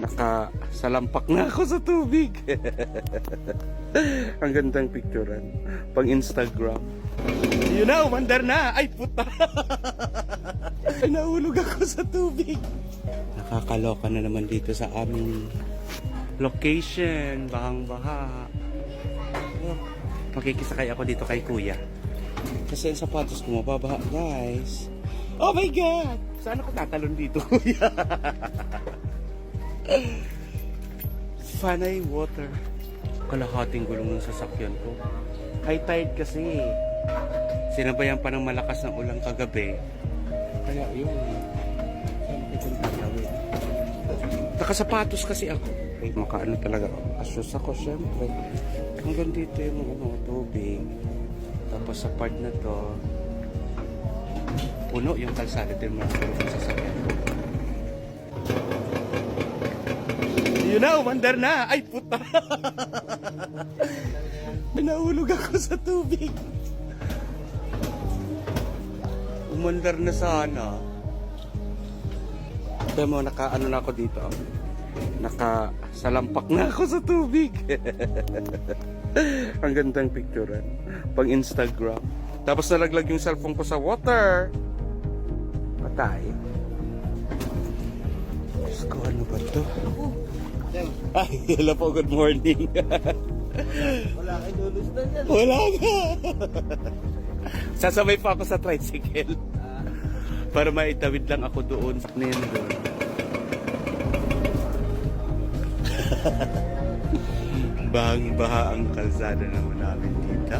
Nakasalampak na ako sa tubig. Ang gandang picturean. Pang Instagram. Yun na, umandar na. Ay, puta. Nahulog ako sa tubig. Nakakaloka na naman dito sa aming location. Bahang-baha. Makikisakay ako dito kay kuya. Kasi ang sapatos ko mababaha, guys. Oh my God! Saan ako tatalon dito, kuya? Fanay water. Kalahating gulong ng sasakyan ko. High tide kasi. Sinabayan pa ng malakas ng ulang kagabi. Kaya yun. Saan kitang tatawid? Nakasapatos kasi ako. Ay, makaano talaga ako. Asus ako, syempre. Hanggang dito yung tubig. Tapos sa part na to, puno yung kalsada din mga gulong ng sasakyan ko. Yun na, umandar na. Ay, puta. Nahulog ako sa tubig. Umandar na sana. Kaya mo, nakaano na ako dito. Nakasalampak na ako sa tubig. Ang gandang picturean. Pang Instagram. Tapos nalaglag yung cellphone ko sa water. Patay. Diyos ko, ano ba ito? Ay, hello po, good morning. Wala kayo lulustan yan. Wala nga. Sasabay pa ako sa tricycle. Para maitawid lang ako doon sa Nendo. Bahang-baha ang kalsada naman namin dito.